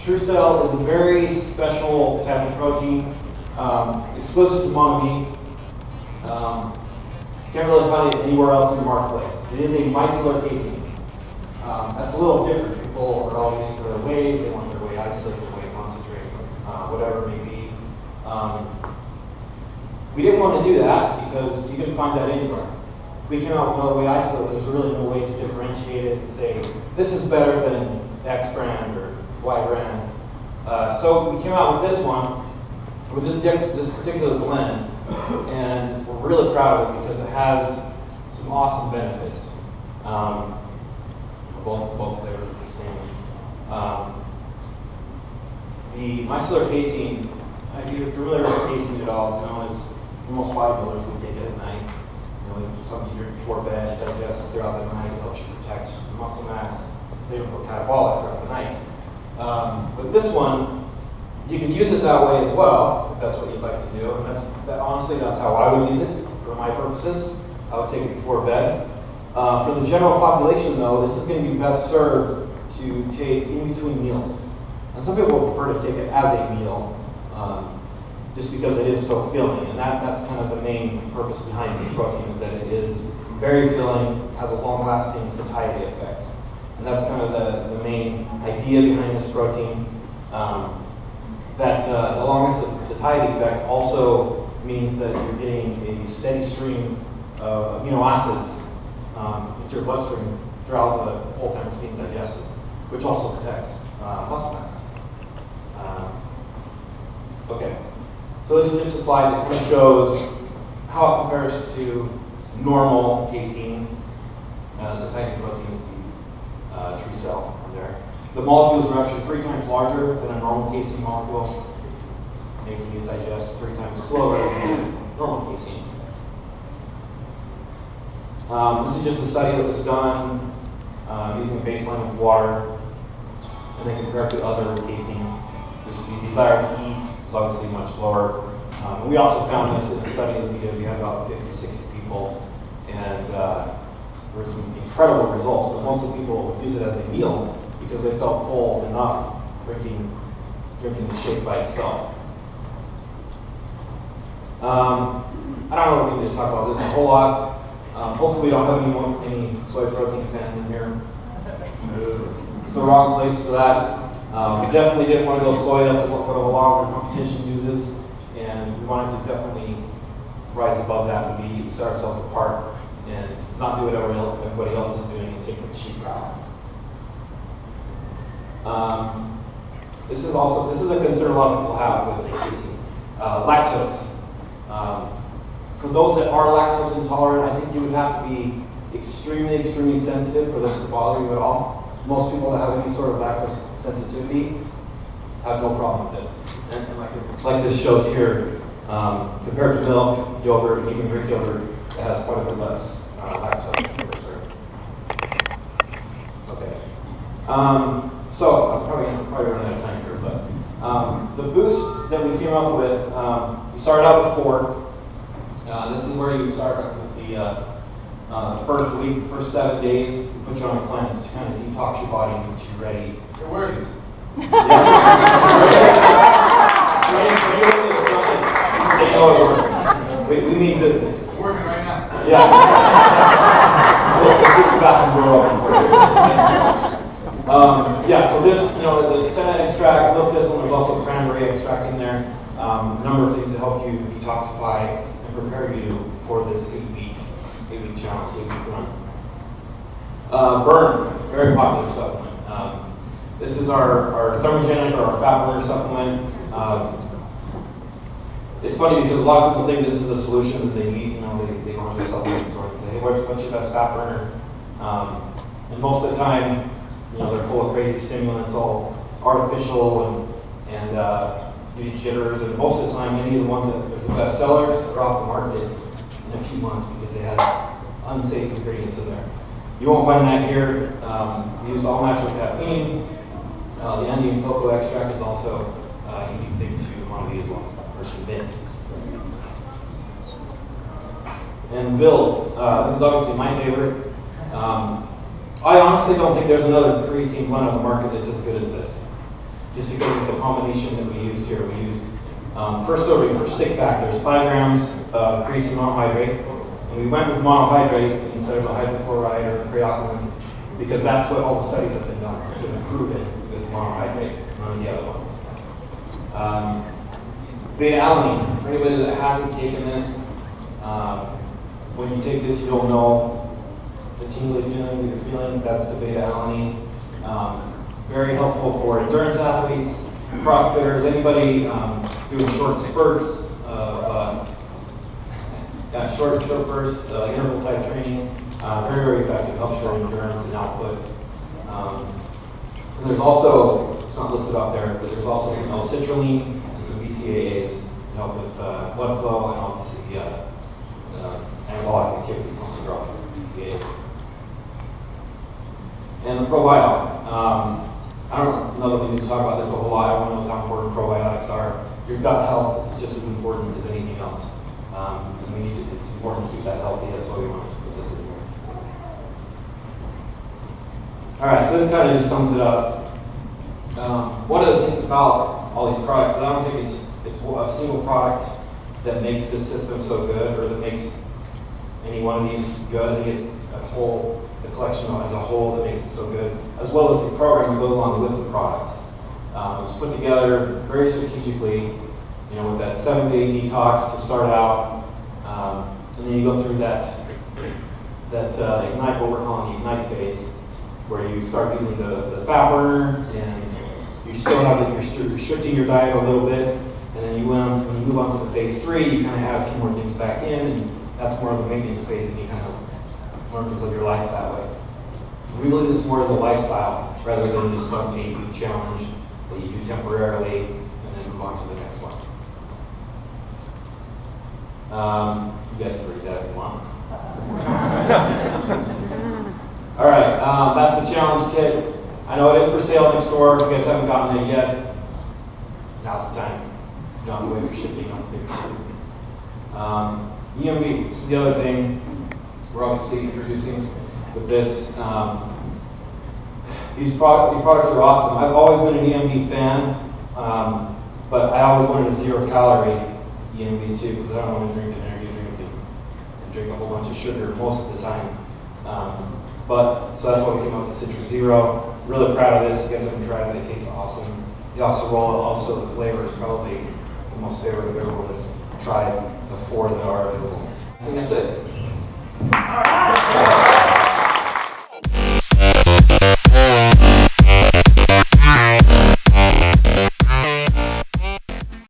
True cell is a very special type of protein, exclusive to MYNT. Can't really find it anywhere else in the marketplace. It is a micellar casein. That's a little different. People are all used to their wheys. They want their whey isolate, their whey concentrate, whatever it may be. We didn't want to do that because you couldn't find that anywhere. We came out with another whey isolate. There's really no way to differentiate it and say, this is better than X brand or Y brand. So we came out with this one, with this particular blend, and we're really proud of it because it has some awesome benefits. Both flavors are the same. The micellar casein, if you're familiar with casein at all, it's known as, most bodybuilders would take it at night. Something you drink before bed, it digests throughout the night, it helps you protect the muscle mass, so you don't go catabolic throughout the night. With this one, you can use it that way as well, if that's what you'd like to do. And honestly, that's how I would use it for my purposes. I would take it before bed. For the general population, though, this is going to be best served to take in between meals. And some people prefer to take it as a meal, just because it is so filling. And that's kind of the main purpose behind this protein, is that it is very filling, has a long-lasting satiety effect. And that's kind of the main idea behind this protein. The longest satiety effect also means that you're getting a steady stream of amino acids into your bloodstream throughout the whole time it's being digested, which also protects muscle mass. Okay, so this is just a slide that kind of shows how it compares to normal casein. Satiety protein is the true cell in there. The molecules are actually 3 times larger than a normal casein molecule, making it digest 3 times slower than normal casein. This is just a study that was done using a baseline of water, and then compared to other casein. The desire to eat is obviously much lower. We also found this in the study that we did. We had about 50, 60 people, and there were some incredible results, but most of the people would use it as a meal because they felt full enough drinking the shake by itself. I don't know if we need to talk about this a whole lot. Hopefully we don't have any soy protein fans in here. It's the wrong place for that. We definitely didn't want to go soy. That's what a lot of our competition uses. And we wanted to definitely rise above that and set ourselves apart and not do what everybody else is doing and take the cheap route. This is a concern a lot of people have with casein. Lactose. For those that are lactose intolerant, I think you would have to be extremely, extremely sensitive for this to bother you at all. Most people that have any sort of lactose sensitivity have no problem with this. And like this shows here, compared to milk, yogurt, and even Greek yogurt, it has quite a bit less lactose for sure. Okay. So I'm probably running out of time here, but the boost that we came up with, we started out with 4. This is where you start with the first week, first 7 days, we put you on a cleanse to kind of detox your body and get you ready. It works. They know it works. We mean business. It's working right now. Yeah. We'll keep the bathroom door open for you. Yeah, so this, the senna extract, milk thistle, there's also cranberry extract in there. A number of things to help you detoxify and prepare you for this 8-week challenge, 8-week run. Burn, very popular supplement. This is our thermogenic or our fat burner supplement. It's funny because a lot of people think this is a solution that they need. They go into a supplement store and say, hey, what's your best fat burner? And most of the time, they're full of crazy stimulants, all artificial and give you jitters. And most of the time, many of the ones that are the best sellers are off the market in a few months because they have unsafe ingredients in there. You won't find that here. We use all natural caffeine. The Andean cocoa extract is also a unique thing to MYNT as well, or to MYNT. And build. This is obviously my favorite. I honestly don't think there's another creatine blend on the market that's as good as this. just because of the combination that we used here. We used, first over stick back, there's 5 grams of creatine monohydrate, and we went with monohydrate instead of a hydrochloride or creatinine, because that's what all the studies have been done. It's been proven with monohydrate, none of the other ones. Beta-alanine, for anybody that hasn't taken this, when you take this, you'll know the tingly feeling that you're feeling. That's the beta-alanine. Very helpful for endurance athletes, CrossFitters, anybody doing short spurts, short bursts, interval type training. Very, very effective. Helps your endurance and output. And there's also, it's not listed up there, but there's also some L-citrulline and some BCAAs to help with blood flow and obviously anabolic activity, muscle growth, BCAAs. And the probiotic. I don't know that we need to talk about this a whole lot. Everyone knows how important probiotics are. Your gut health is just as important as anything else. And it's important to keep that healthy. That's why we want to put this in here. All right, so this kind of just sums it up. One of the things about all these products is I don't think it's a single product that makes this system so good or that makes any one of these good. I think it's the collection as a whole that makes it so good, as well as the program that goes along with the products. It's put together very strategically, with that 7-day detox to start out, and then you go through that ignite, what we're calling the ignite phase, where you start using the fat burner, and you still have you're restricting your diet a little bit, and then when you move on to the phase 3, you kind of add a few more things back in, and that's more of the maintenance phase, and you kind of learn to live your life that way. We believe this more as a lifestyle rather than just some 8-week challenge that you do temporarily and then move on to the next one. You guys can read that if you want. All right, that's the challenge kit. I know it is for sale next door. If you guys haven't gotten it yet, now's the time. You don't have to wait for shipping. EMV, this is the other thing we're obviously introducing with this. These products are awesome. I've always been an EMV fan, but I always wanted a 0-calorie EMV too, because I don't want to drink an energy drink and drink a whole bunch of sugar most of the time. So that's why we came up with Citrus Zero. Really proud of this. If you guys haven't tried it, it tastes awesome. The also the flavor is probably the most favorite of everyone that's tried before that are available. I think that's it. All right.